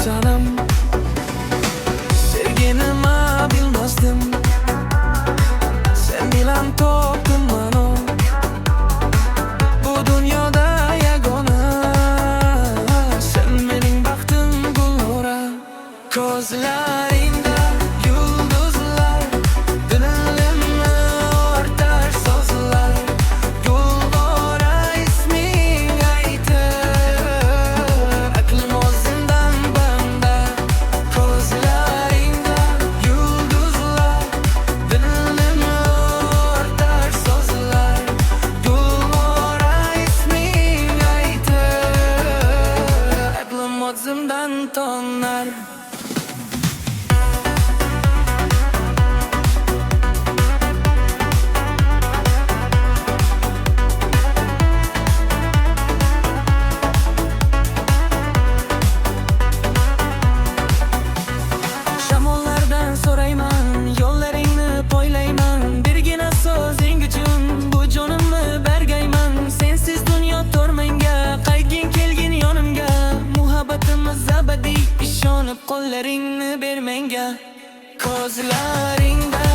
canım. Sevginimi bilmezdim, sen bilen toptum bana. Bu dünyada yagona, sen mening baxtim gulora. Ko'zlaringda yulduzlar, dilimni o'rtar so'zlar. Gulbora isming aytib, aqlim o'zimdan banda. Ko'zlaringda yulduzlar, dilimni o'rtar so'zlar. Gulbora isming aytib, aqlim o'zimdan tonar. Shamollardan so'rayman, yo'llaringni poylayman. Birgina so'zing uchun bu jonimni bergayman. Sensiz dunyo to'rmanga, qaygin kelgin yonimga. Muhabbatimiz abadiy, ishonib qo'llaringni ber menga. Ko'zlaringda